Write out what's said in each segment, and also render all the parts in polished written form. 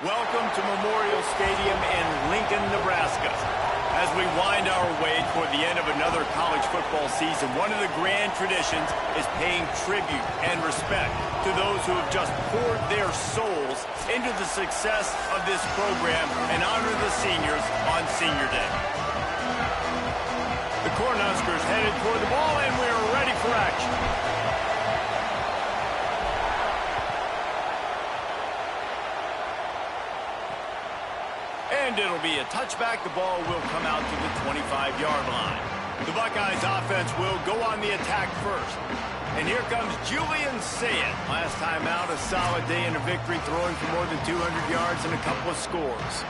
Welcome to Memorial Stadium in Lincoln, Nebraska. As we wind our way toward the end of another college football season, one of the grand traditions is paying tribute and respect to those who have just poured their souls into the success of this program and honor the seniors on Senior Day. The Cornhuskers headed toward the ball, and we're ready for action. And it'll be a touchback. The ball will come out to the 25-yard line. The Buckeyes offense will go on the attack first. And here comes Julian Sayet. Last time out, a solid day in a victory, throwing for more than 200 yards and a couple of scores.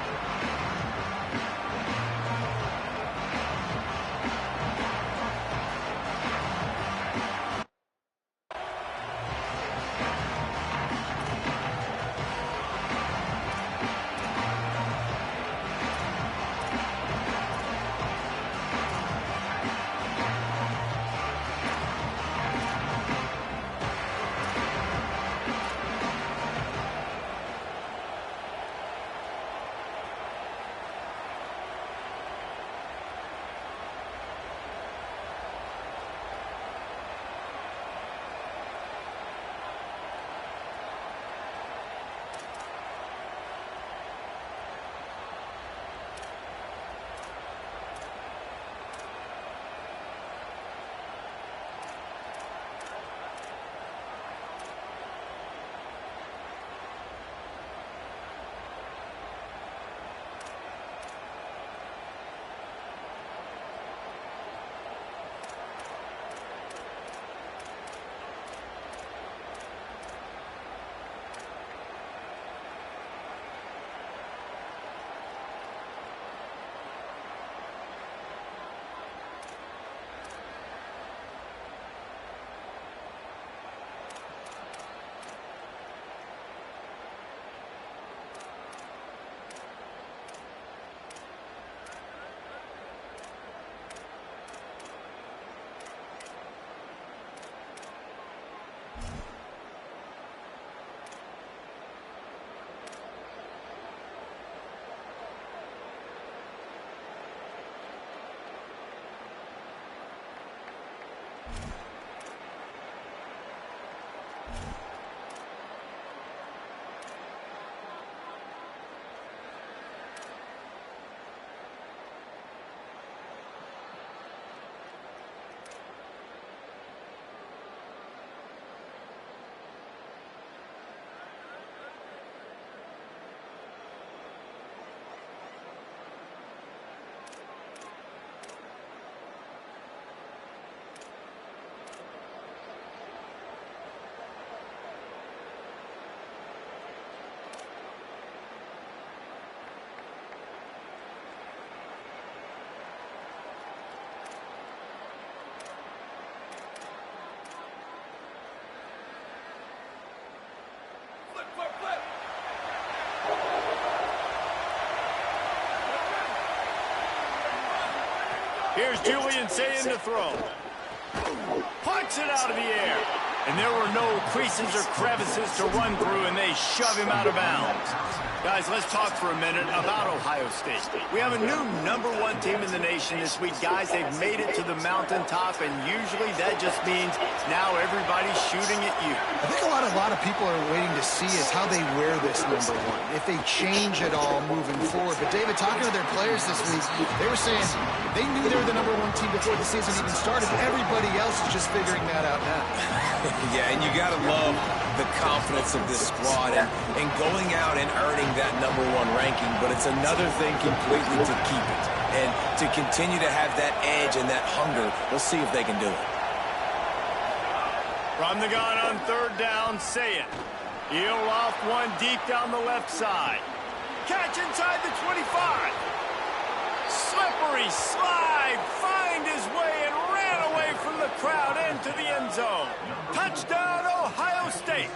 Here's Julian Sayet to throw. Punts it out of the air. And there were no creases or crevices to run through, and they shove him out of bounds. Guys, let's talk for a minute about Ohio State. We have a new #1 team in the nation this week. Guys, they've made it to the mountaintop, and usually that just means now everybody's shooting at you. I think a lot of people are waiting to see is how they wear this #1, if they change it all moving forward. But, David, talking to their players this week, they were saying they knew they were the #1 team before the season even started. Everybody else is just figuring that out now. Yeah, and you got to love the confidence of this squad and going out and earning that #1 ranking, but it's another thing completely to keep it and to continue to have that edge and that hunger. We'll see if they can do it. From the gun on 3rd down, say it. He'll off one deep down the left side. Catch inside the 25. Slippery slide, find his way and ran away from the crowd into the end zone. Touchdown, Ohio State.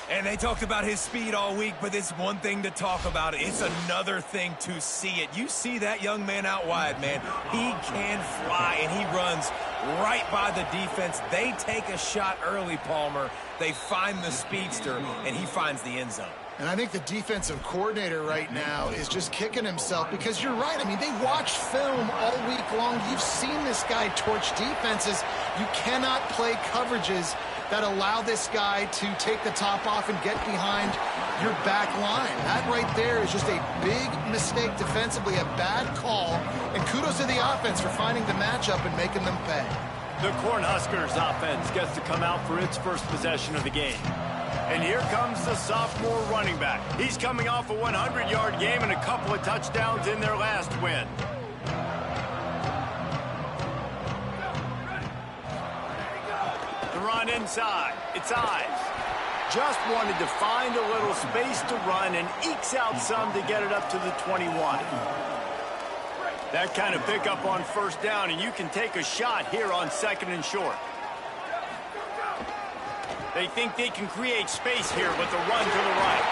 And they talked about his speed all week, but it's one thing to talk about it. It's another thing to see it. You see that young man out wide, man. He can fly, and he runs right by the defense. They take a shot early, Palmer. They find the speedster, and he finds the end zone. And I think the defensive coordinator right now is just kicking himself because you're right. I mean, they watched film all week long. You've seen this guy torch defenses. You cannot play coverages that allow this guy to take the top off and get behind your back line. That right there is just a big mistake defensively, a bad call. And kudos to the offense for finding the matchup and making them pay. The Cornhuskers offense gets to come out for its first possession of the game. And here comes the sophomore running back. He's coming off a 100-yard game and a couple of touchdowns in their last win. The run inside. It's Ives. Just wanted to find a little space to run and ekes out some to get it up to the 21. That kind of pickup on 1st down, and you can take a shot here on 2nd and short. They think they can create space here with the run to the right.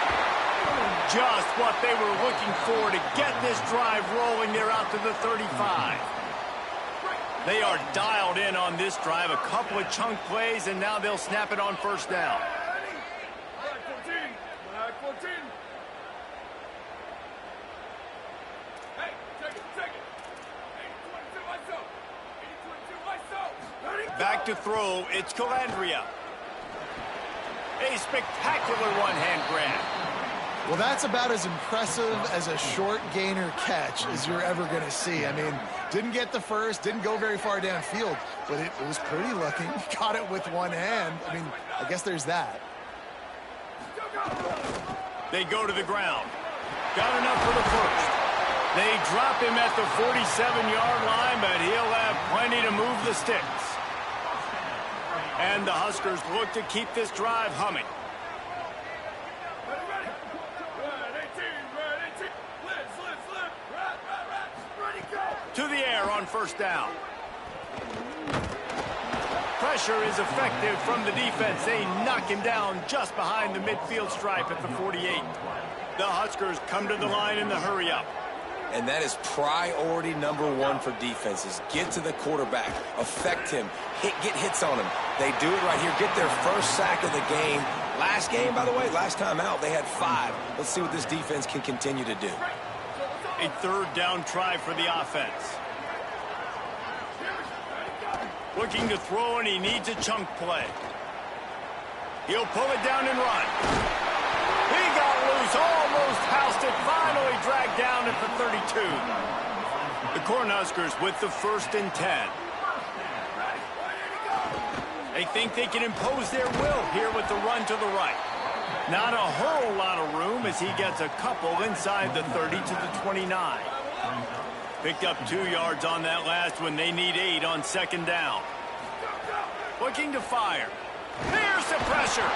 Just what they were looking for to get this drive rolling. They're out to the 35. They are dialed in on this drive. A couple of chunk plays, and now they'll snap it on 1st down. Back to throw. It's Calandria. A spectacular one-hand grab. Well, that's about as impressive as a short gainer catch as you're ever going to see. I mean, didn't get the first, didn't go very far downfield, but it was pretty lucky. Caught it with one hand. I mean, I guess there's that. They go to the ground. Got enough for the first. They drop him at the 47-yard line, but he'll have plenty to move the sticks. And the Huskers look to keep this drive humming. To the air on 1st down. Pressure is effective from the defense. They knock him down just behind the midfield stripe at the 48. The Huskers come to the line in the hurry-up. And that is priority #1 for defenses. Get to the quarterback. Affect him. Get hits on him. They do it right here. Get their first sack of the game. Last game, by the way, last time out, they had 5. Let's see what this defense can continue to do. A 3rd down try for the offense. Looking to throw, and he needs a chunk play. He'll pull it down and run. He got loose, almost housed it, finally dragged down at the 32. The Cornhuskers with the 1st and 10. They think they can impose their will here with the run to the right. Not a whole lot of room as he gets a couple inside the 30 to the 29. Picked up 2 yards on that last one. They need 8 on 2nd down. Looking to fire. Here's the pressure.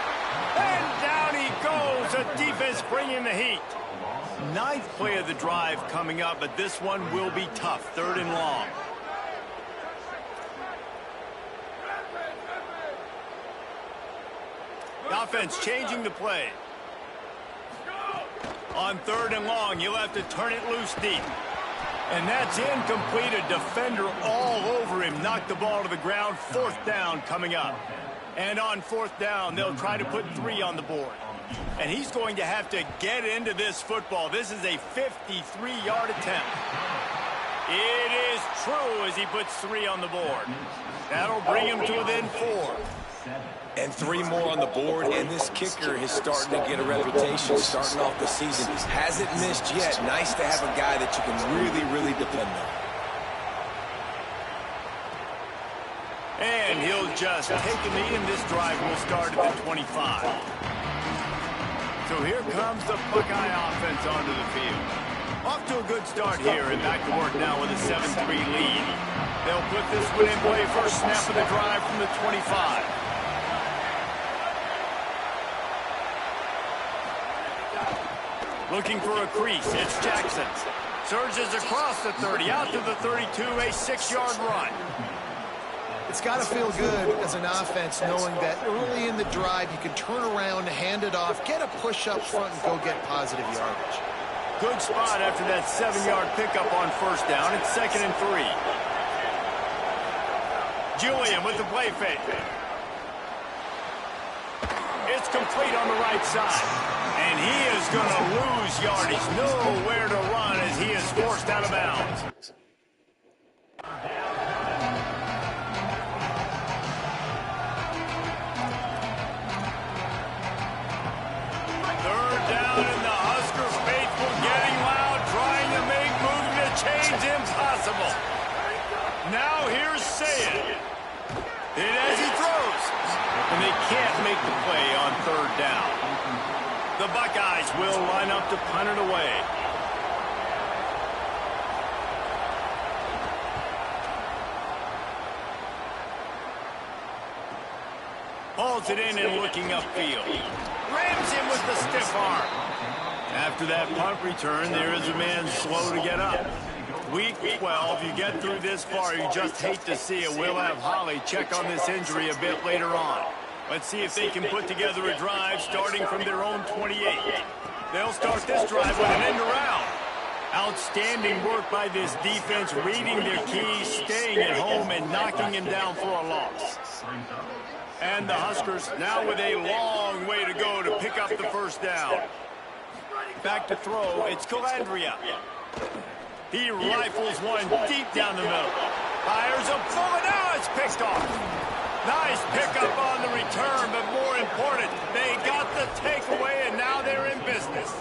And down he goes. The defense bringing the heat. 9th play of the drive coming up, but this one will be tough. 3rd and long. The offense changing the play. On 3rd and long, you'll have to turn it loose deep. And that's incomplete. A defender all over him. Knocked the ball to the ground. 4th down coming up. And on fourth down, they'll try to put 3 on the board. And he's going to have to get into this football. This is a 53-yard attempt. It is true as he puts 3 on the board. That'll bring him to within 4. And 3 more on the board, and this kicker is starting to get a reputation starting off the season. Hasn't missed yet. Nice to have a guy that you can really, really depend on. And he'll just take a knee, and this drive will start at the 25. So here comes the Buckeye offense onto the field. Off to a good start here, and back to work now with a 7-3 lead. They'll put this one in play. First snap of the drive from the 25. Looking for a crease, it's Jackson. Surges across the 30, out to the 32, a 6-yard run. It's got to feel good as an offense knowing that early in the drive you can turn around, hand it off, get a push up front, and go get positive yardage. Good spot after that 7-yard pickup on first down. It's 2nd and 3. Julian with the play fake. It's complete on the right side. And he is going to lose yardage. Nowhere to run as he is forced out of bounds. Third down, and the Husker faithful getting loud, trying to make moving the chains impossible. Now here's Sayed. And as he throws, and they can't make the play on third down. The Buckeyes will line up to punt it away. Hauls it in and looking upfield. Rams him with the stiff arm. After that punt return, there is a man slow to get up. Week 12, you get through this far, you just hate to see it. We'll have Holly check on this injury a bit later on. Let's see if they can put together a drive starting from their own 28. They'll start this drive with an end around. Outstanding work by this defense, reading their keys, staying at home, and knocking him down for a loss. And the Huskers now with a long way to go to pick up the first down. Back to throw, it's Calandria. He rifles one deep down the middle. Fires a bullet, now it's picked off. Nice pickup on the return, but more important, they got the takeaway, and now they're in business.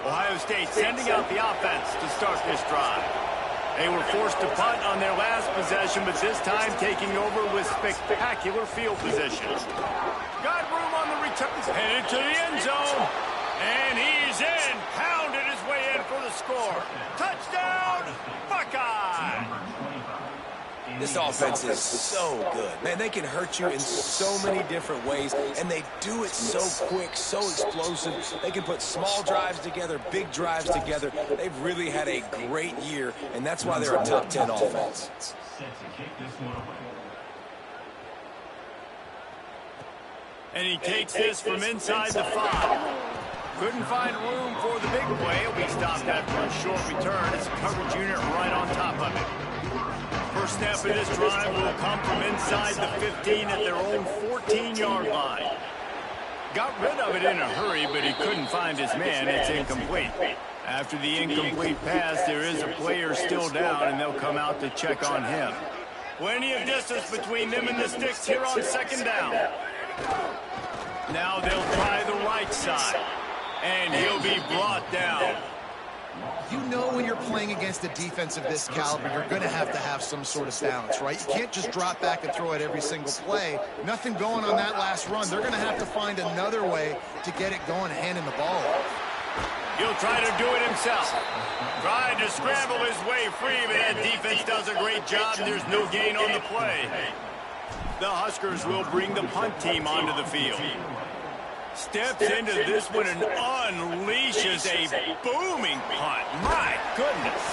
Ohio State sending out the offense to start this drive. They were forced to punt on their last possession, but this time taking over with spectacular field position. Got room on the return, headed to the end zone, and he's in, pounded his way in for the score. Touchdown, Buckeye! This offense is so good. Man, they can hurt you in so many different ways, and they do it so quick, so explosive. They can put small drives together, big drives together. They've really had a great year, and that's why they're a top 10 offense. And he takes this from inside the 5. Couldn't find room for the big play. It'll be stopped after a short return. It's a coverage unit right on top of it. First snap of this drive will come from inside the 15 at their own 14-yard line. Got rid of it in a hurry, but he couldn't find his man. It's incomplete. After the incomplete pass, there is a player still down, and they'll come out to check on him. Plenty of distance between them and the sticks here on second down. Now they'll try the right side, and he'll be brought down. You know when you're playing against a defense of this caliber, you're going to have some sort of balance, right? You can't just drop back and throw it every single play. Nothing going on that last run. They're going to have to find another way to get it going, handing the ball off. He'll try to do it himself. Trying to scramble his way free, but that defense does a great job, and there's no gain on the play. The Huskers will bring the punt team onto the field. Steps into this one and unleashes a booming punt. My goodness.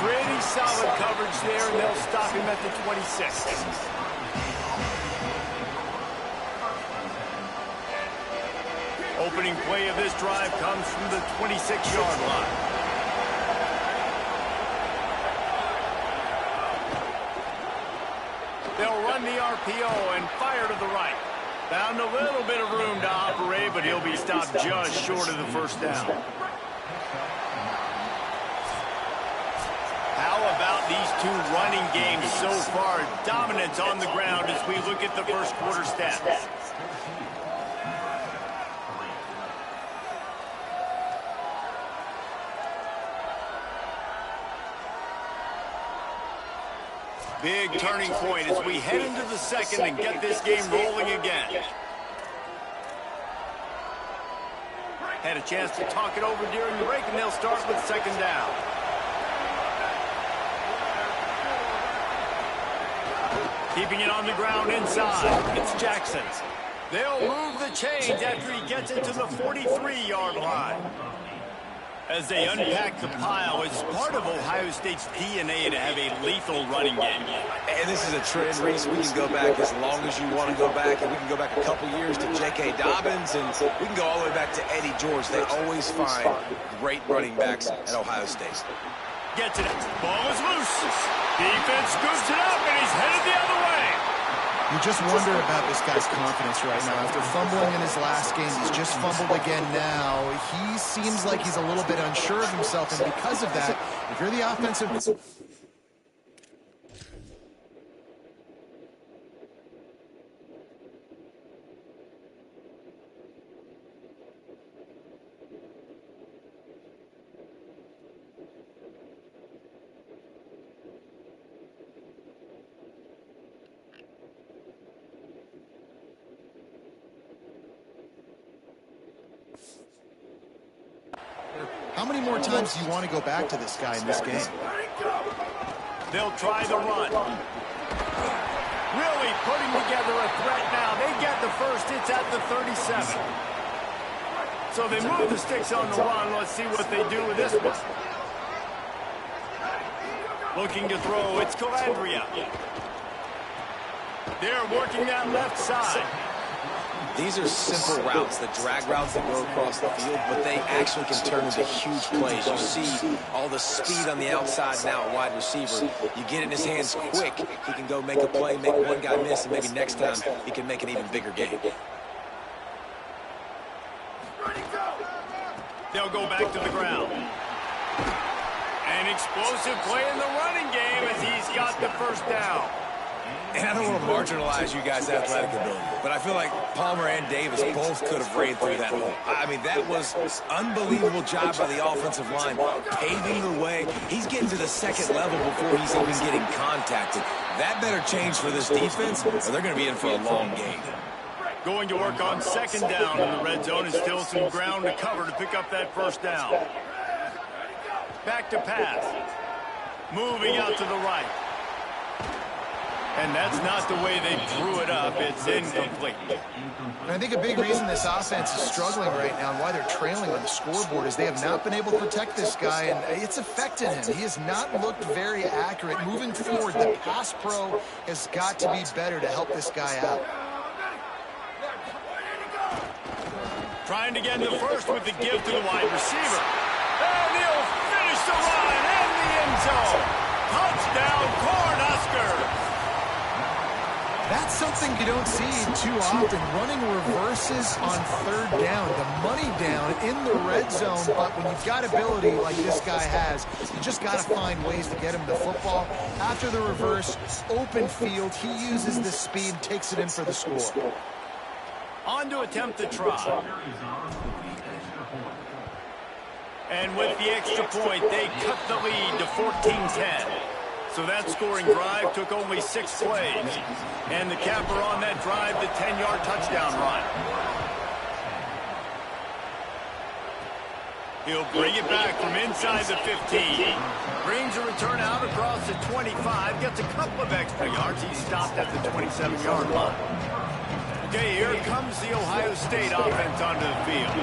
Pretty solid coverage there, and they'll stop him at the 26. Opening play of this drive comes from the 26-yard line. They'll run the RPO and fire to the right. Found a little bit of room to operate, but he'll be stopped just short of the first down. How about these two running games so far? Dominance on the ground as we look at the first quarter stats. Big turning point as we head into the second and get this game rolling again. Had a chance to talk it over during the break, and they'll start with second down. Keeping it on the ground inside. It's Jackson. They'll move the chains after he gets it to the 43-yard line. As they unpack the pile, it's part of Ohio State's DNA to have a lethal running game. And this is a trend, Reese. We can go back as long as you want to go back, and we can go back a couple years to J.K. Dobbins, and we can go all the way back to Eddie George. They always find great running backs at Ohio State. Gets it. Ball is loose. Defense scoops it up, and he's headed the other way. You just wonder about this guy's confidence right now. After fumbling in his last game, he's just fumbled again now. He seems like he's a little bit unsure of himself, and because of that, if you're the offensive... How many more times do you want to go back to this guy in this game? They'll try the run. Really putting together a threat now. They get the first. It's at the 37. So they move the sticks on the run. Let's see what they do with this one. Looking to throw. It's Calandria. They're working that left side. These are simple routes, the drag routes that go across the field, but they actually can turn into huge plays. You see all the speed on the outside now at wide receiver. You get it in his hands quick, he can go make a play, make one guy miss, and maybe next time he can make an even bigger game. They'll go back to the ground. An explosive play in the running game as he's got the first down. And I don't want to marginalize you guys' athletic ability, but I feel like Palmer and Davis both could have ran through that hole. I mean, that was unbelievable job by the offensive line, paving the way. He's getting to the second level before he's even getting contacted. That better change for this defense, or they're going to be in for a long game. Going to work on second down in the red zone, and still some ground to cover to pick up that first down. Back to pass. Moving out to the right. And that's not the way they drew it up. It's incomplete. And I think a big reason this offense is struggling right now and why they're trailing on the scoreboard is they have not been able to protect this guy, and it's affected him. He has not looked very accurate. Moving forward, the pass pro has got to be better to help this guy out. Trying to get in the first with the give to the wide receiver. And he'll finish the run in the end zone. Touchdown, Cornhuskers. That's something you don't see too often, running reverses on third down, the money down in the red zone, but when you've got ability like this guy has, you just got to find ways to get him the football. After the reverse, open field, he uses the speed and takes it in for the score. On to attempt the try. And with the extra point, they cut the lead to 14-10. So that scoring drive took only 6 plays. And the capper on that drive, the 10-yard touchdown run. He'll bring it back from inside the 15. Brings a return out across the 25. Gets a couple of extra yards. He's stopped at the 27-yard line. Okay, here comes the Ohio State offense onto the field.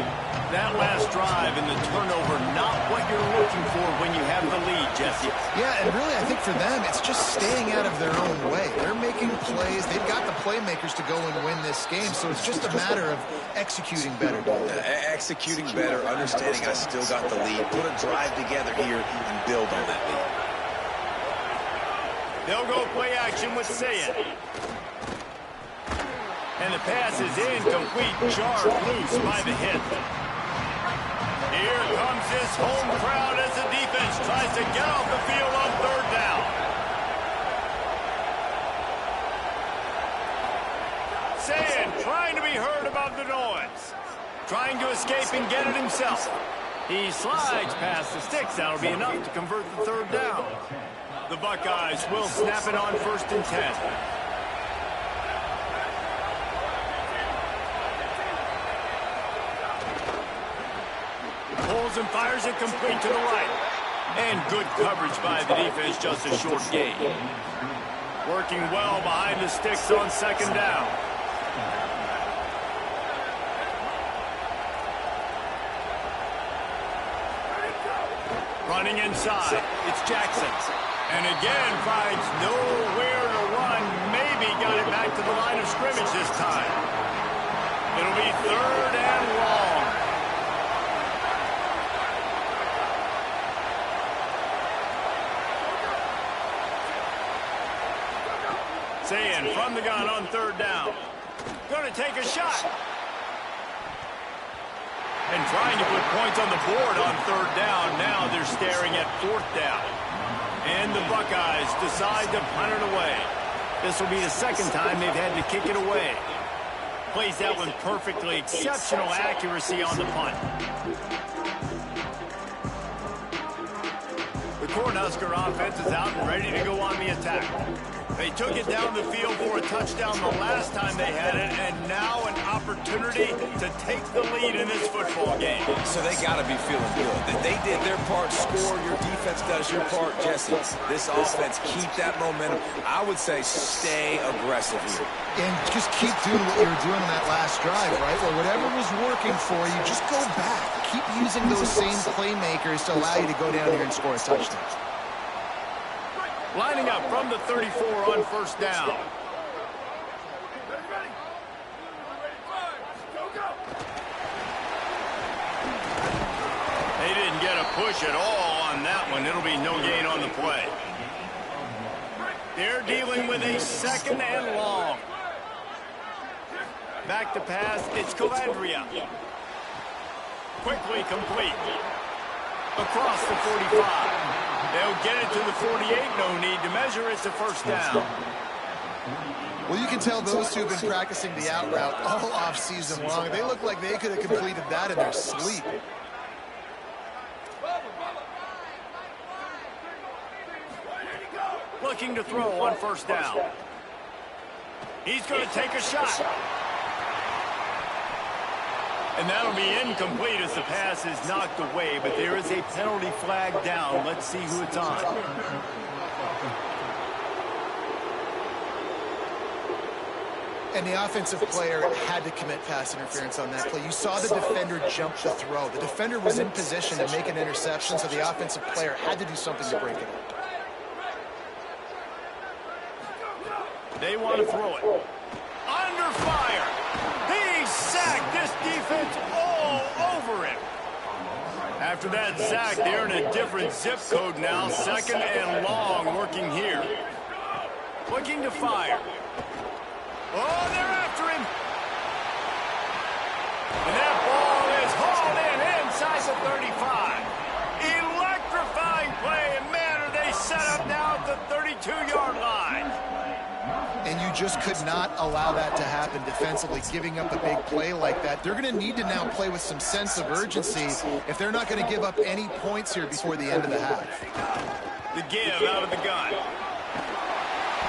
That last drive and the turnover, not what you're looking for when you have the lead, Jesse. Yeah, and really, I think for them, it's just staying out of their own way. They're making plays. They've got the playmakers to go and win this game, so it's just a matter of executing better. Executing better, understanding I still got the lead. Put a drive together here and build on that lead. They'll go play action with Sayin. And the pass is incomplete, jarred loose by the hit. Here comes this home crowd as the defense tries to get off the field on third down. Sayin trying to be heard above the noise. Trying to escape and get it himself. He slides past the sticks. That'll be enough to convert the third down. The Buckeyes will snap it on 1st and 10. Pulls and fires it complete to the right. And good coverage by the defense, just a short gain. Working well behind the sticks on 2nd down. Running inside, it's Jackson. And again finds nowhere to run. Maybe got it back to the line of scrimmage this time. It'll be 3rd and long. Sayin from the gun on 3rd down. Going to take a shot. And trying to put points on the board on 3rd down. Now they're staring at 4th down. And the Buckeyes decide to punt it away. This will be the 2nd time they've had to kick it away. Plays that one perfectly. Exceptional accuracy on the punt. The Cornhusker offense is out and ready to go on the attack. They took it down the field for a touchdown the last time they had it, and now an opportunity to take the lead in this football game. So they got to be feeling good. That they did their part, score, your defense does your part, Jesse. This offense, keep that momentum. I would say stay aggressive here. And just keep doing what you were doing on that last drive, right? Or whatever was working for you, just go back. Keep using those same playmakers to allow you to go down here and score a touchdown. Lining up from the 34 on 1st down. They didn't get a push at all on that one. It'll be no gain on the play. They're dealing with a 2nd and long. Back to pass. It's Calandria. Quickly complete. Across the 45. They'll get it to the 48. No need to measure it to 1st down. Well, you can tell those two have been practicing the out route all off-season long. They look like they could have completed that in their sleep. Looking to throw on 1st down. He's going to take a shot. And that'll be incomplete as the pass is knocked away, but there is a penalty flag down. Let's see who it's on. And the offensive player had to commit pass interference on that play. You saw the defender jump the throw. The defender was in position to make an interception, so the offensive player had to do something to break it up. They want to throw it. Under fire. He sacked. This defense all over him. After that sack, they're in a different zip code now. 2nd and long working here. Looking to fire. Oh, they're after him. And that ball is hauled in inside the 35. Electrifying play, and man, are they set up now at the 32-yard line. And you just could not allow that to happen defensively, giving up a big play like that. They're going to need to now play with some sense of urgency if they're not going to give up any points here before the end of the half. The give out of the gun.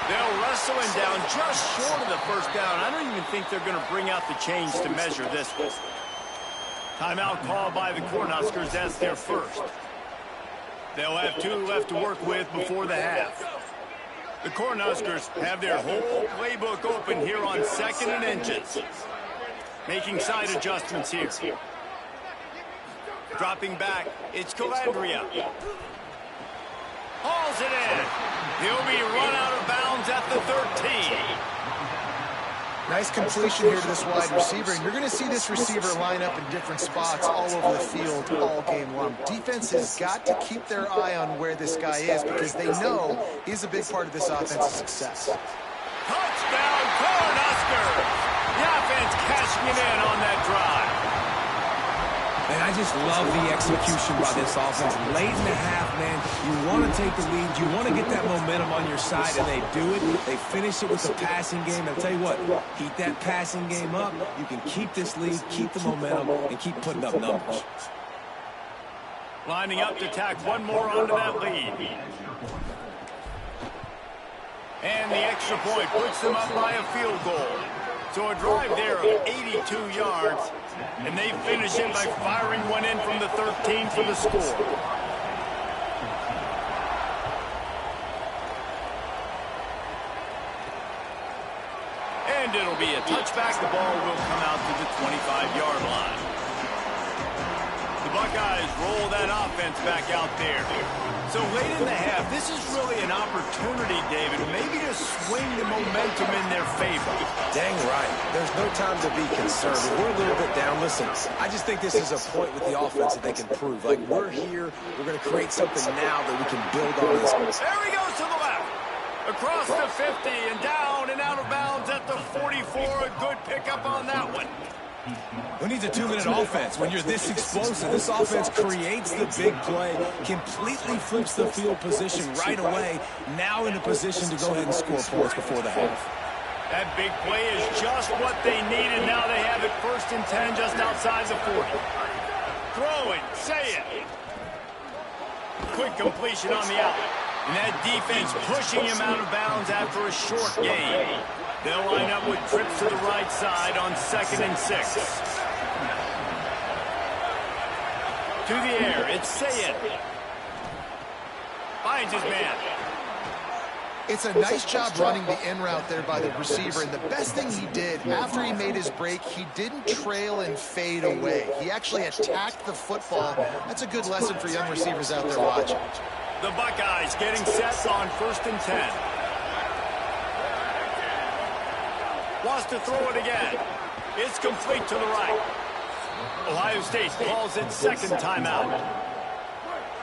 They'll wrestle him down just short of the 1st down. I don't even think they're going to bring out the chains to measure this one. Timeout called by the Cornhuskers. That's their 1st. They'll have 2 left to work with before the half. The Cornhuskers have their whole playbook open here on 2nd and inches. Making side adjustments here. Dropping back, it's Calandria. Hauls it in. He'll be run out of bounds at the 13. Nice completion here to this wide receiver, and you're going to see this receiver line up in different spots all over the field all game long. Defense has got to keep their eye on where this guy is because they know he's a big part of this offense's success. Touchdown, Cornhuskers! The offense cashing it in on that drive. And I just love the execution by this offense. Late in the half, man, you want to take the lead. You want to get that momentum on your side, and they do it. They finish it with the passing game. I'll tell you what, keep that passing game up. You can keep this lead, keep the momentum, and keep putting up numbers. Lining up to tack one more onto that lead. And the extra point puts them up by a field goal. So a drive there of 82 yards, and they finish it by firing one in from the 13 for the score. And it'll be a touchback. The ball will come out to the 25-yard line. The Buckeyes roll that offense back out there. So late in the half, this is really an opportunity, David, maybe to swing the momentum in their favor. Dang right. There's no time to be concerned. We're a little bit down. Listen, I just think this is a point with the offense that they can prove. Like, we're here. We're going to create something now that we can build on this. There he goes to the left. Across the 50 and down and out of bounds at the 44. A good pickup on that one. Who needs a 2-minute offense when you're this explosive? This offense creates the big play, completely flips the field position right away, now in a position to go ahead and score points before the half. That big play is just what they needed. Now they have it 1st and 10 just outside the 40. Throwing, say it. Quick completion on the outlet. And that defense pushing him out of bounds after a short gain. They'll line up with trips to the right side on 2nd and 6. To the air, it's Sayed. Finds his man. It's a nice job running the in route there by the receiver, and the best thing he did after he made his break, he didn't trail and fade away. He actually attacked the football. That's a good lesson for young receivers out there watching. The Buckeyes getting set on 1st and 10. Wants to throw it again. It's complete to the right. Ohio State calls it 2nd timeout.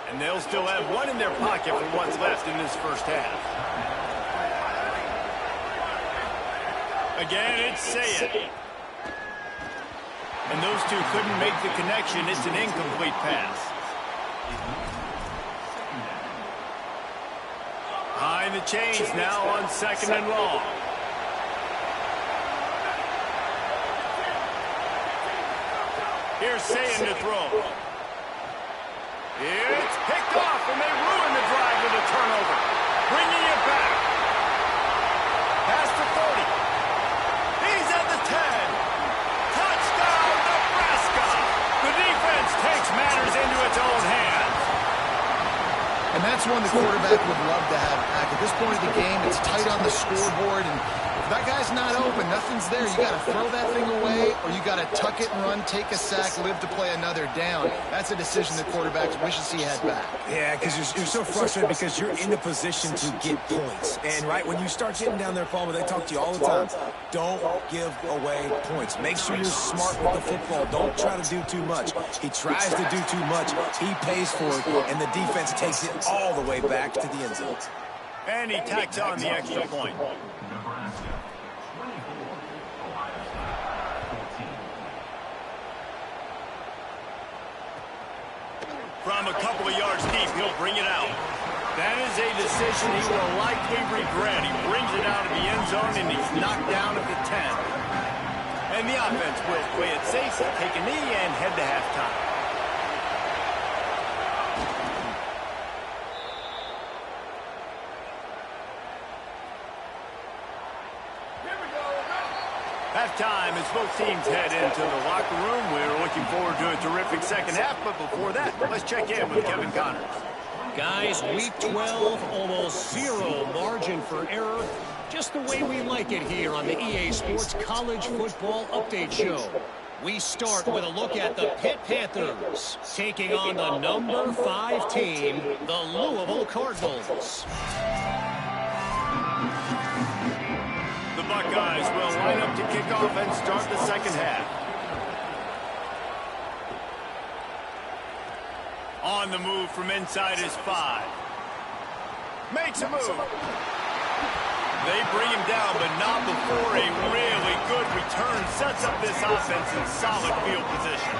And they'll still have one in their pocket for what's left in this 1st half. Again, it's Sayed. And those two couldn't make the connection. It's an incomplete pass. Behind the chains now on 2nd and long. Here's Sayed to throw. It's picked off, and they ruin the drive with a turnover. Bringing it back. Past the 40. He's at the 10. Touchdown, Nebraska. The defense takes matters into its own hands. And that's one the quarterback would love to have back. At this point of the game, it's tight on the scoreboard, and if that guy's not open, nothing's there. You got to throw that thing away, or you got to tuck it and run, take a sack, live to play another down. That's a decision the quarterback wishes he had back. Yeah, because you're so frustrated because you're in a position to get points. And, right, when you start getting down there, Palmer, they talk to you all the time. Don't give away points. Make sure you're smart with the football. Don't try to do too much. He tries to do too much. He pays for it, and the defense takes it all the way back to the end zone. And he tacks on the extra point. From a couple of yards deep, he'll bring it out. That is a decision he will likely regret. He brings it out of the end zone, and he's knocked down at the 10. And the offense will play it safe, take a knee, and head to halftime. Halftime as both teams head into the locker room. We're looking forward to a terrific 2nd half, but before that, let's check in with Kevin Connors. Guys, week 12, almost zero margin for error. Just the way we like it here on the EA Sports College Football Update Show. We start with a look at the Pitt Panthers, taking on the number 5 team, the Louisville Cardinals. The Buckeyes will line up to kick off and start the second half. On the move from inside his 5. Makes a move. They bring him down, but not before a really good return sets up this offense in solid field position.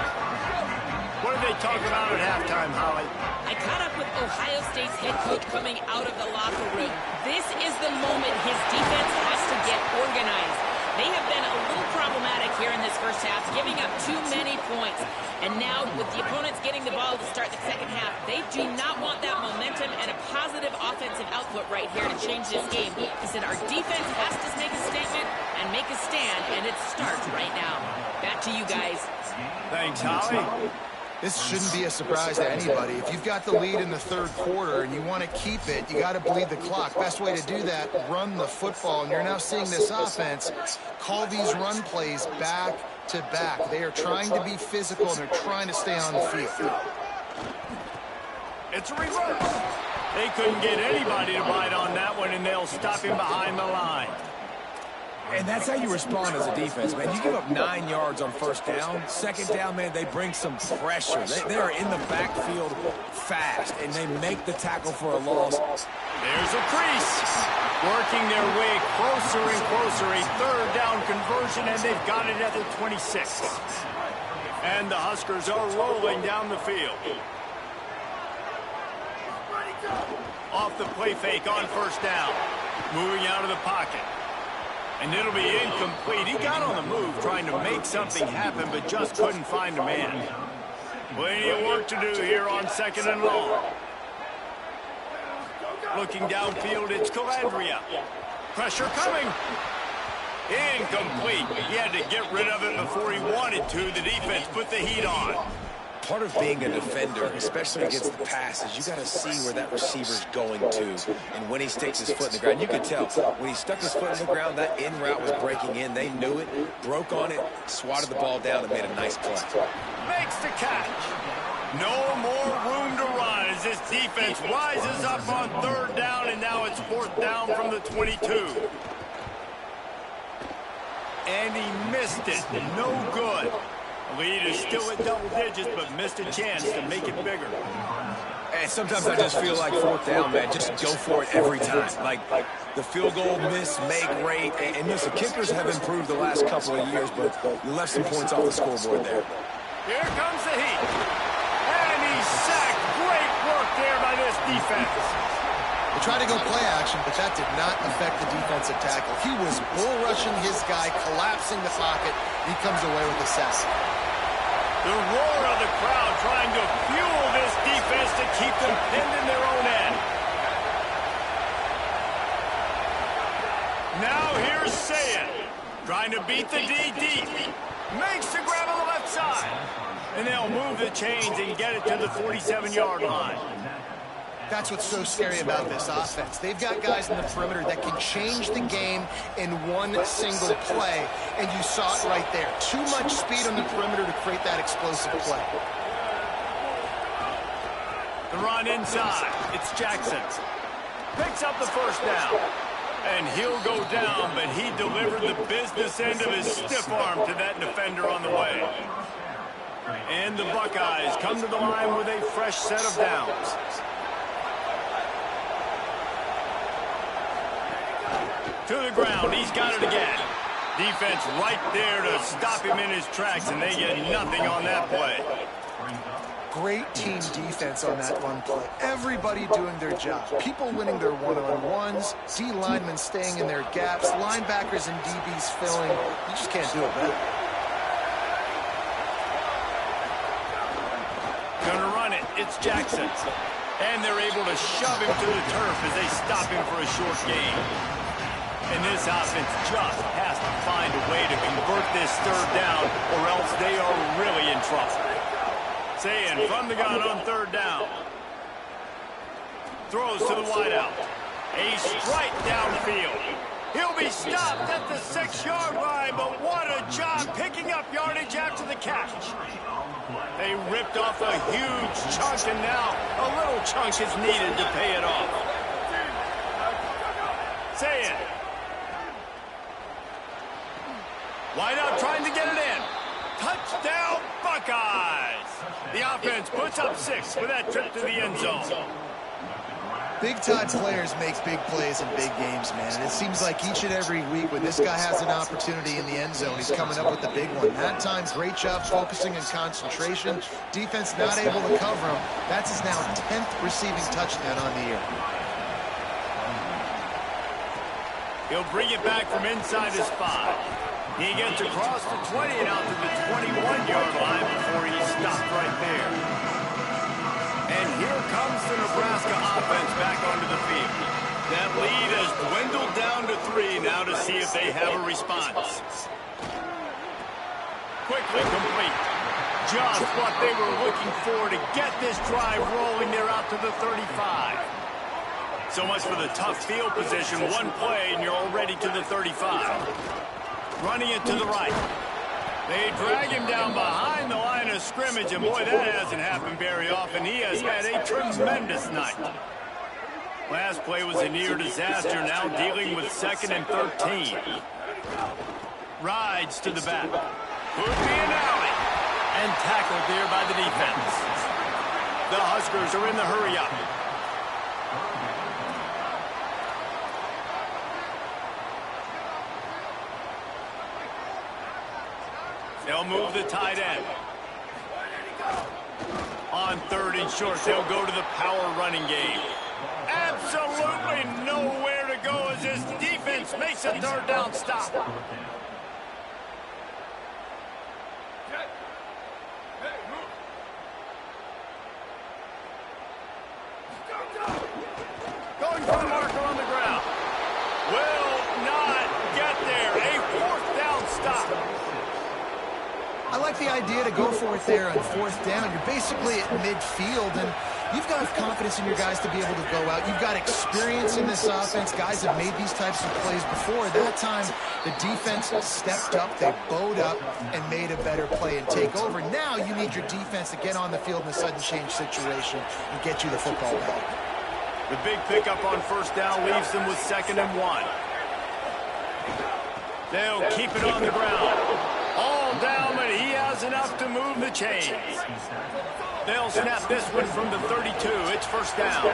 What did they talk about at halftime, Holly? I caught up with Ohio State's head coach coming out of the locker room. This is the moment his defense has to get organized. They have been a little problematic here in this first half, giving up too many points. And now, with the opponents getting the ball to start the second half, they do not want that momentum and a positive offensive output right here to change this game. He said our defense has to make a statement and make a stand, and it starts right now. Back to you guys. Thanks, Holly. This shouldn't be a surprise to anybody. If you've got the lead in the third quarter and you want to keep it, you got to bleed the clock. Best way to do that, run the football. And you're now seeing this offense call these run plays back to back. They are trying to be physical, and they're trying to stay on the field. It's a reverse. They couldn't get anybody to bite on that one, and they'll stop him behind the line. And that's how you respond as a defense, man. You give up 9 yards on first down. Second down, man, they bring some pressure. They are in the backfield fast, and they make the tackle for a loss. There's a crease. Working their way closer and closer. A third down conversion, and they've got it at the 26. And the Huskers are rolling down the field. Off the play fake on first down. Moving out of the pocket. And it'll be incomplete. He got on the move trying to make something happen, but just couldn't find a man. Plenty of work to do here on second and long. Looking downfield, it's Calandria. Pressure coming. Incomplete. He had to get rid of it before he wanted to. The defense put the heat on. Part of being a defender, especially against the pass, is you got to see where that receiver's going to. And when he sticks his foot in the ground, you could tell. When he stuck his foot in the ground, that in route was breaking in. They knew it, broke on it, swatted the ball down, and made a nice play. Makes the catch. No more room to run as this defense rises up on third down, and now it's fourth down from the 22. And he missed it. No good. Lead is still at double digits, but missed a chance to make it bigger. And sometimes I just feel like fourth down, man, just go for it every time. Like the field goal miss, make rate. And listen, kickers have improved the last couple of years, but you left some points off the scoreboard there. Here comes the heat. And he's sacked. Great work there by this defense. They tried to go play action, but that did not affect the defensive tackle. He was bull rushing his guy, collapsing the pocket. He comes away with a sack. The roar of the crowd trying to fuel this defense to keep them pinned in their own end. Now here's Sayin, trying to beat the D deep. Makes the grab on the left side. And they'll move the chains and get it to the 47-yard line. That's what's so scary about this offense. They've got guys in the perimeter that can change the game in one single play, and you saw it right there. Too much speed on the perimeter to create that explosive play. The run inside. It's Jackson. Picks up the first down. And he'll go down, but he delivered the business end of his stiff arm to that defender on the way. And the Buckeyes come to the line with a fresh set of downs. To the ground, he's got it again. Defense right there to stop him in his tracks, and they get nothing on that play. Great team defense on that run play. Everybody doing their job. People winning their one-on-ones, D linemen staying in their gaps, linebackers and DBs filling. You just can't do it better. Gonna run it. It's Jackson. And they're able to shove him to the turf as they stop him for a short gain. And this offense just has to find a way to convert this third down, or else they are really in trouble. Sayin from the gun on third down. Throws to the wideout. A strike downfield. He'll be stopped at the 6-yard line, but what a job picking up yardage after the catch. They ripped off a huge chunk, and now a little chunk is needed to pay it off. Sayin Wide out trying to get it in. Touchdown, Buckeyes. The offense puts up 6 with that trip to the end zone. Big-time players make big plays in big games, man. And it seems like each and every week when this guy has an opportunity in the end zone, he's coming up with the big one. That time, great job focusing and concentration. Defense not able to cover him. That's his now 10th receiving touchdown on the year. He'll bring it back from inside his 5. He gets across the 20 and out to the 21-yard line before he's stopped right there. And here comes the Nebraska offense back onto the field. That lead has dwindled down to 3 now to see if they have a response. Quickly complete. Just what they were looking for to get this drive rolling. They're out to the 35. So much for the tough field position. One play and you're already to the 35. Running it to the right. They drag him down behind the line of scrimmage, and boy, that hasn't happened very often. He has had a tremendous night. Last play was a near disaster, now dealing with 2nd and 13. Rides to the back. Could be an alley. And tackled there by the defense. The Huskers are in the hurry-up. They'll move the tight end. On 3rd and short, they'll go to the power running game. Absolutely nowhere to go as this defense makes a 3rd down stop. Going for the marker on the ground. Will not get there. A 4th down stop. I like the idea to go for it there on 4th down. You're basically at midfield, and you've got confidence in your guys to be able to go out. You've got experience in this offense. Guys have made these types of plays before. That time, the defense stepped up, they bowed up, and made a better play and take over. Now you need your defense to get on the field in a sudden change situation and get you the football back. The big pickup on 1st down leaves them with 2nd and 1. They'll keep it on the ground. All down, but he has enough to move the chains. They'll snap this one from the 32. It's 1st down.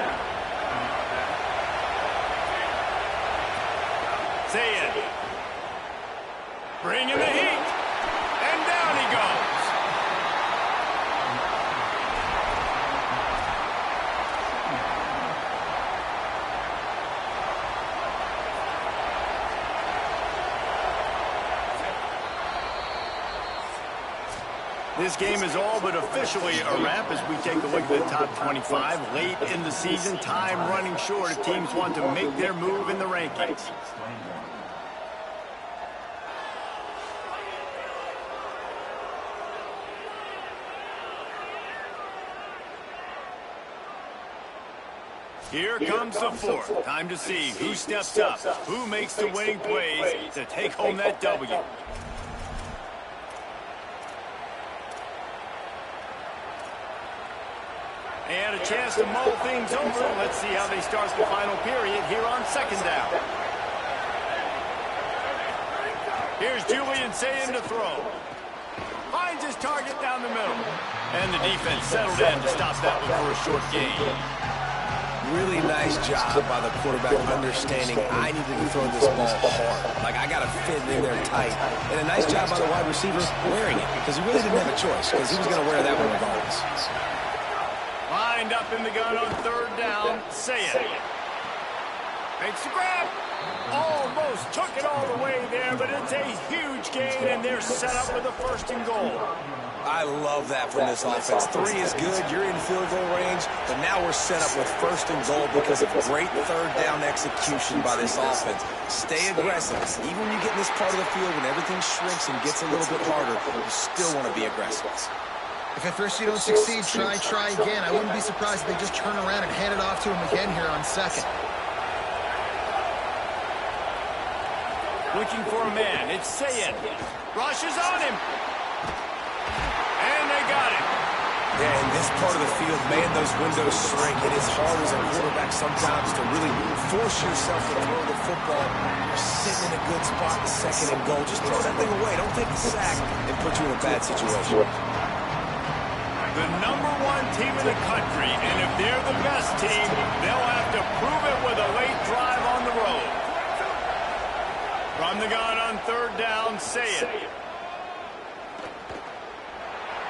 Say it. Bring in the heat. And down he goes. This game is all but officially a wrap as we take a look at the top 25. Late in the season, time running short if teams want to make their move in the rankings. Here comes the 4th. Time to see who steps up, who makes the winning plays to take home that W. And a chance to mull things over. Let's see how they start the final period here on 2nd down. Here's Julian saying to throw. Finds his target down the middle. And the defense settled in to stop that one for a short gain. Really nice job by the quarterback understanding I needed to throw this ball hard. Like, I got to fit in there tight. And a nice job by the wide receiver wearing it, because he really didn't have a choice, because he was going to wear that one regardless. Lined up in the gun on 3rd down. Say it. Makes the grab. Almost took it all the way there, but it's a huge gain, and they're set up with a 1st and goal. I love that from this offense. 3 is good. You're in field goal range, but now we're set up with 1st and goal because of great 3rd down execution by this offense. Stay aggressive. Even when you get in this part of the field, when everything shrinks and gets a little bit harder, you still want to be aggressive. If at first you don't succeed, try again. I wouldn't be surprised if they just turn around and hand it off to him again here on 2nd. Looking for a man. It's Sayed. Rushes on him. And they got him. Yeah, in this part of the field, man, those windows shrink. It is hard as a quarterback sometimes to really force yourself to throw the football. You're sitting in a good spot, second and goal. Just throw that thing away. Don't take the sack and put you in a bad situation. The #1 team in the country, and if they're the best team, they'll have to prove it with a late drive on the road. From the gun on 3rd down, say it.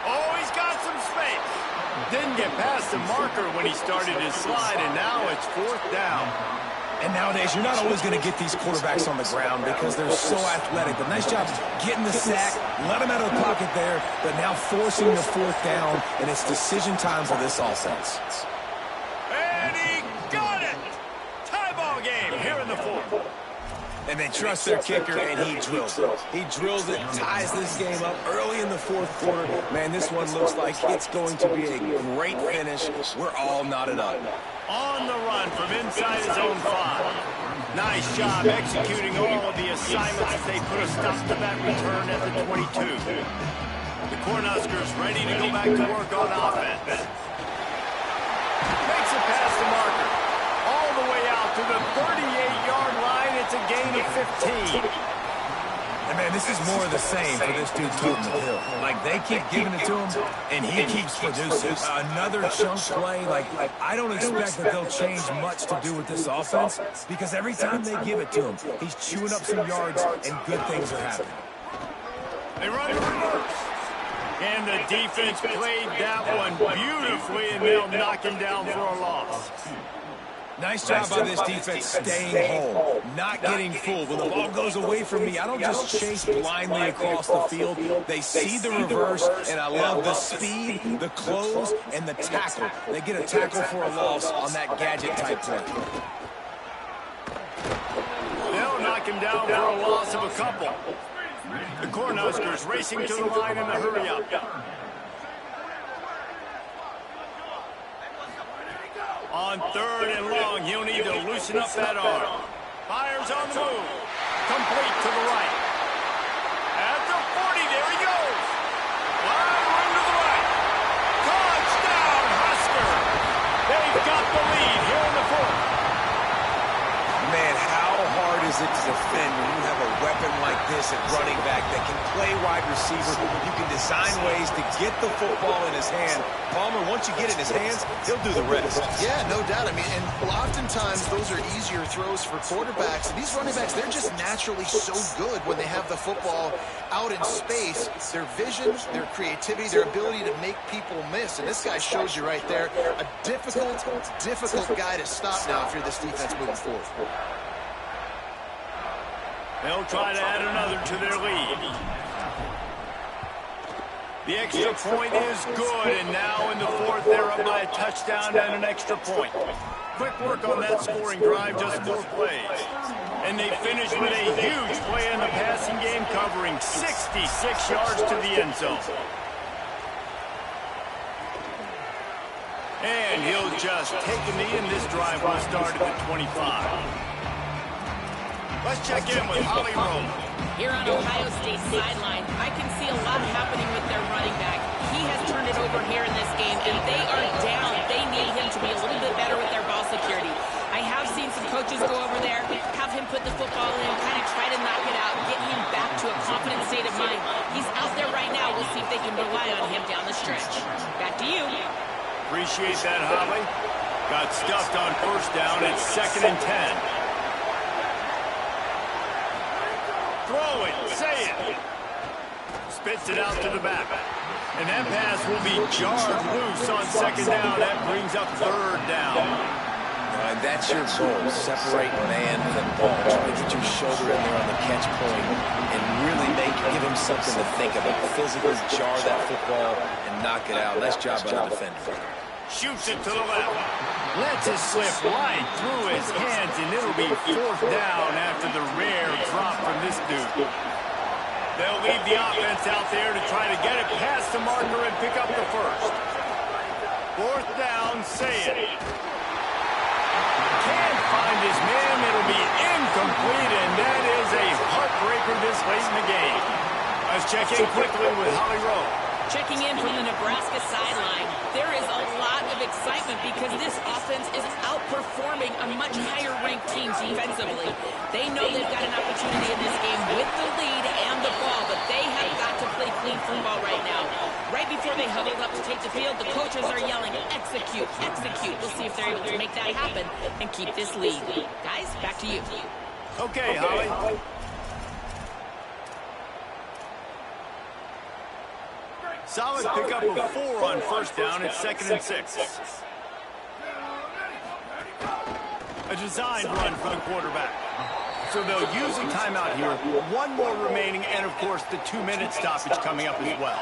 Oh, he's got some space. Didn't get past the marker when he started his slide, and now it's 4th down. And nowadays, you're not always going to get these quarterbacks on the ground because they're so athletic. But nice job getting the sack, let him out of the pocket there, but now forcing the 4th down, and it's decision time for this offense. And he got it! Tie ball game here in the 4th. And they trust their kicker, and he drills it. He drills it, ties this game up early in the 4th quarter. Man, this one looks like it's going to be a great finish. We're all knotted up. On the run from inside his own 5. Nice job executing all of the assignments as they put a stop to that return at the 22. The Cornhuskers ready to go back to work on offense. Makes it past the marker. All the way out to the 38-yard line. It's a gain of 15. And, man, this is more of the same for this dude toting the hill. Like, they keep giving it to him, and he keeps producing. Another chunk play. Like, I don't expect that they'll change much to do with this offense because every time they give it to him, he's chewing up some yards, and good things are happening. They run to reverse. And the defense played that one beautifully, and they'll knock him down for a loss. Nice job by this defense staying home, not getting fooled. When the ball goes away from me, I don't just chase blindly across the field. They see the reverse, and I love the speed, the close, and the tackle. They get a tackle for a loss on that gadget-type play. They'll knock him down for a loss of a couple. The Cornhuskers racing to the line in the hurry-up. On 3rd and long, he'll need to loosen up that arm. Fires on the move. Complete to the right. At the 40, there he goes. Wide run to the right. Touchdown, Husker. They've got the lead here in the 4th. Man, how hard is it to defend when you have a weapon like this at running back that can play wide receiver? You can design ways to get the football in his hand. Palmer, once you get it in his hands, he'll do the rest. Yeah, no doubt. I mean, and oftentimes those are easier throws for quarterbacks. These running backs, they're just naturally so good when they have the football out in space. Their vision, their creativity, their ability to make people miss. And this guy shows you right there, a difficult guy to stop now if you're this defense moving forward. They'll try to add another to their lead. The extra point is good, and now in the 4th, they're up by a touchdown and an extra point. Quick work on that scoring drive, just 4 plays. And they finish with a huge play in the passing game, covering 66 yards to the end zone. And he'll just take a knee, and this drive will start at the 25. Let's check in with Holly Rowe. Here on Ohio State's sideline, I can see a lot happening with their running back. He has turned it over here in this game, and they are down. They need him to be a little bit better with their ball security. I have seen some coaches go over there, have him put the football in, kind of try to knock it out, get him back to a confident state of mind. He's out there right now. We'll see if they can rely on him down the stretch. Back to you. Appreciate that, Holly. Got stuffed on 1st down. It's 2nd and 10. Throw it, say it. Spits it out to the back. And that pass will be jarred loose on 2nd down. That brings up 3rd down. And that's your goal. Separate man from ball. Try to get your shoulder in there on the catch point and really give him something to think about. Physically jar that football and knock it out. Nice job by the defender. Shoots it to the left. Lets it slip right through his hands, and it'll be 4th down after the rare drop from this dude. They'll leave the offense out there to try to get it past the marker and pick up the 1st. 4th down, say it. Can't find his man. It'll be incomplete, and that is a heartbreaker this late in the game. Let's check in quickly with Holly Rowe. Checking in from the Nebraska sideline, there is a lot of excitement because this offense is outperforming a much higher-ranked team defensively. They know they've got an opportunity in this game with the lead and the ball, but they have got to play clean football right now. Right before they huddled up to take the field, the coaches are yelling, execute, execute. We'll see if they're able to make that happen and keep this lead. Guys, back to you. Okay, Holly. Solid pickup of 4 on first down. It's 2nd and 6. A designed run for the quarterback. So they'll use a timeout here. 1 more remaining, and of course the 2-minute stoppage coming up as well.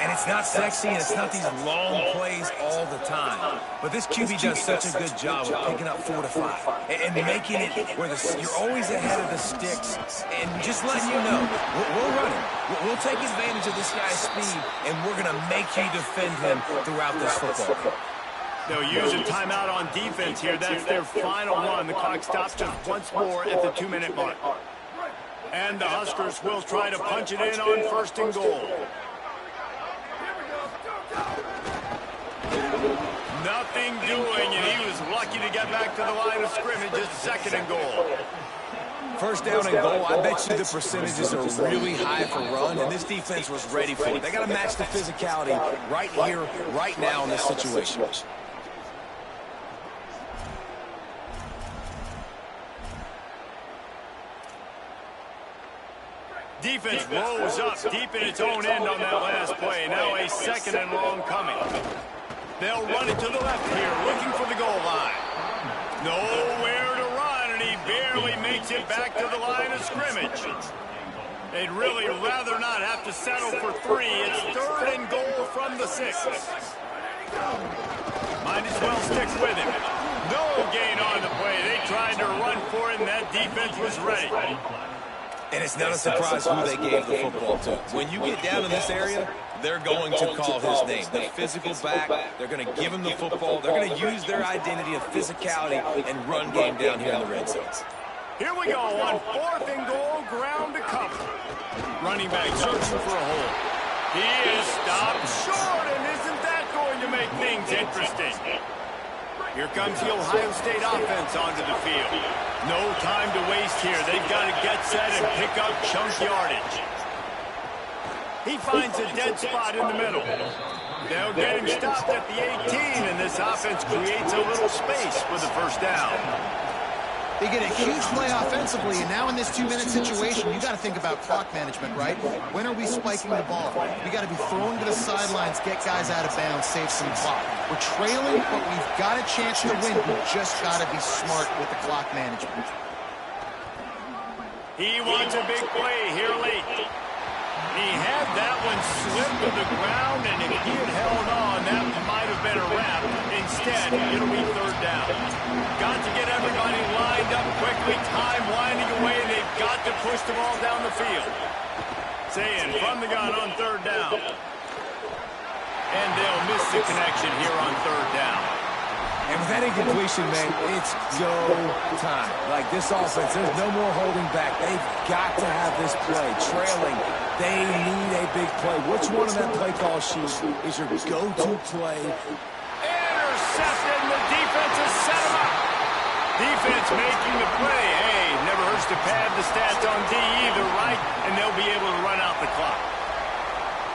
And it's not sexy, and it's not these long plays all the time. But this QB does such a good job of picking up 4 to 5 and making it where you're always ahead of the sticks and just letting you know, we'll run him. We'll take advantage of this guy's speed, and we're going to make you defend him throughout this football game. They'll use a timeout on defense here. That's their final run. The clock stops just once more at the 2-minute mark. And the Huskers will try to punch it in on 1st and goal. Nothing doing, and he was lucky to get back to the line of scrimmage. Just 2nd and goal. First down and goal, I bet you the percentages are really high for run, and this defense was ready for it. They got to match the physicality right here, right now in this situation. Defense rose up deep in its own end on that last play. Now a 2nd and long coming. They'll run it to the left here, looking for the goal line. Nowhere to run, and he barely makes it back to the line of scrimmage. They'd really rather not have to settle for 3. It's 3rd and goal from the 6. Might as well stick with him. No gain on the play. They tried to run for it, and that defense was ready. And it's not a surprise who they gave the football to. When you get down in this area, they're going to call his name. The physical back, they're going to give him the football. They're going to use their identity of physicality and run game down here in the red zone. Here we go on 4th and goal, ground to cover. Running back searching for a hole. He is stopped short, and isn't that going to make things interesting? Here comes the Ohio State offense onto the field. No time to waste here. They've got to get set and pick up chunk yardage. He finds a dead spot in the middle. They'll get him stopped at the 18, and this offense creates a little space for the 1st down. They get a huge play offensively, and now in this 2-minute situation, you got to think about clock management, right? When are we spiking the ball? We got to be throwing to the sidelines, get guys out of bounds, save some clock. We're trailing, but we've got a chance to win. We've just got to be smart with the clock management. He wants a big play here late. He had that one slip to the ground, and if he had held on, that might have been a wrap. Instead, it'll be 3rd down. Got to get everybody lined up quickly. Time winding away. They've got to push the ball down the field. Saying from the gun on 3rd down. And they'll miss the connection here on 3rd down. And with that incompletion, man, it's go time. Like this offense, there's no more holding back. They've got to have this play. Trailing, they need a big play. Which one of that play call sheet is your go-to play? Intercepted, and the defense has set him up. Defense making the play. Hey, never hurts to pad the stats on D either, right? And they'll be able to run out the clock.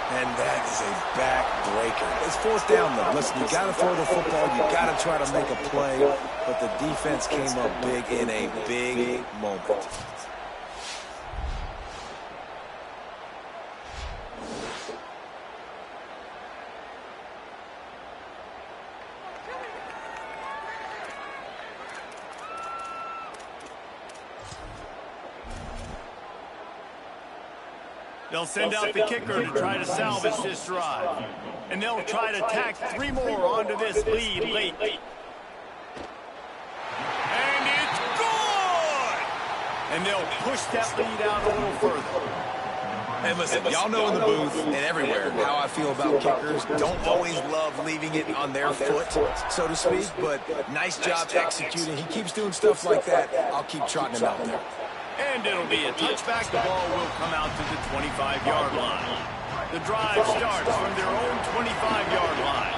And that is a back-breaker. It's 4th down, though. Listen, you got to throw the football. You got to try to make a play. But the defense came up big in a big moment. They'll send out the kicker to try to salvage this drive. And they'll try to tack 3 more onto this lead late. And it's good! And they'll push that lead out a little further. And listen, y'all know in the booth and everywhere how I feel about kickers. Don't always love leaving it on their foot, so to speak, but nice job executing. He keeps doing stuff like that. I'll keep trotting him out there. And it'll be a touchback. The ball will come out to the 25-yard line. The drive starts from their own 25-yard line.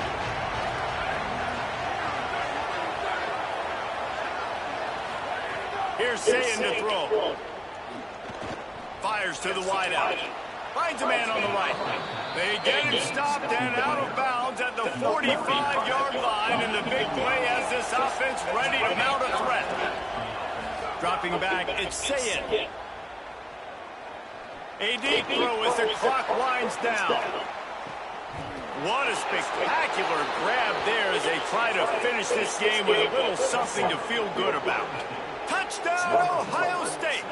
Here's Sayin to throw. Fires to the wideout. Finds a man on the right. They get him stopped and out of bounds at the 45-yard line, and the big play has this offense ready to mount a threat. Dropping back, it's Sayin. A deep throw as the clock winds down. What a spectacular grab there as they try to finish this game with a little something to feel good about. Touchdown, Ohio State!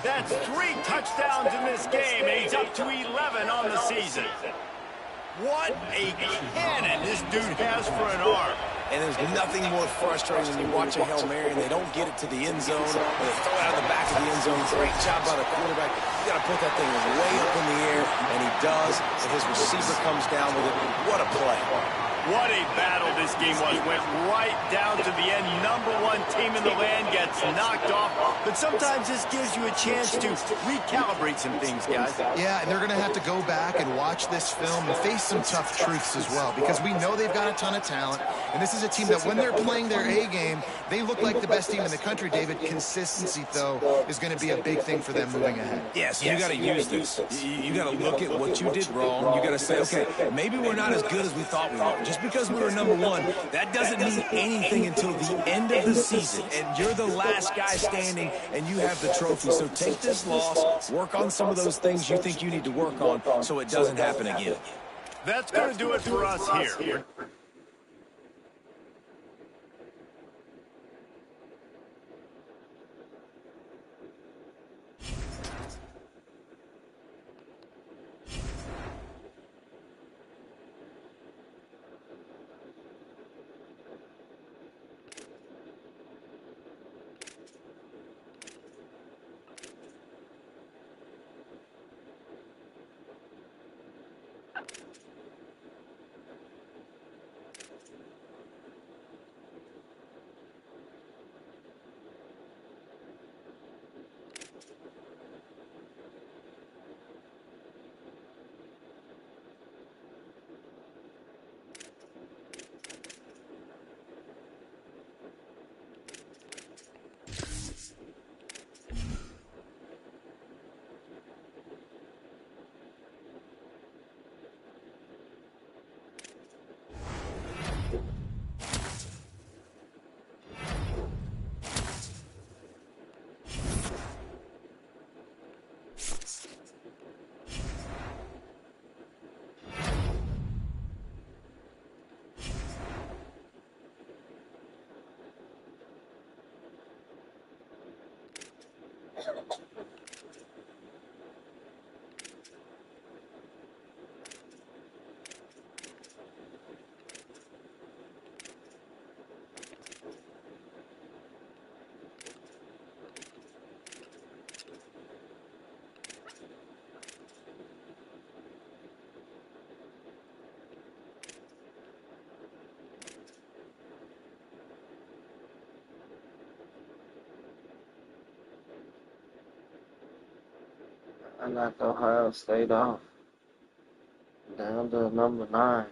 That's 3 touchdowns in this game, and he's up to 11 on the season. What a cannon this dude has for an arm. And there's nothing more frustrating when you watch a Hail Mary and they don't get it to the end zone, or they throw it out of the back of the end zone. Great job by the quarterback. You got to put that thing way up in the air, and he does, and his receiver comes down with it. What a play. What a battle this game was. Went right down to the end. #1 team in the land gets knocked off. But sometimes this gives you a chance to recalibrate some things, guys. Yeah, and they're going to have to go back and watch this film and face some tough truths as well, because we know they've got a ton of talent. And this is a team that when they're playing their A game, they look like the best team in the country, David. Consistency, though, is going to be a big thing for them moving ahead. Yes, you got to use this. You got to look at what you did wrong. You got to say, okay, maybe we're not as good as we thought we were. Just because we were #1, that doesn't mean anything until the end of the season. And you're the last guy standing, and you have the trophy. So take this loss, work on some of those things you think you need to work on so it doesn't happen again. That's going to do it for us here. I knocked Ohio State off. Down to #9.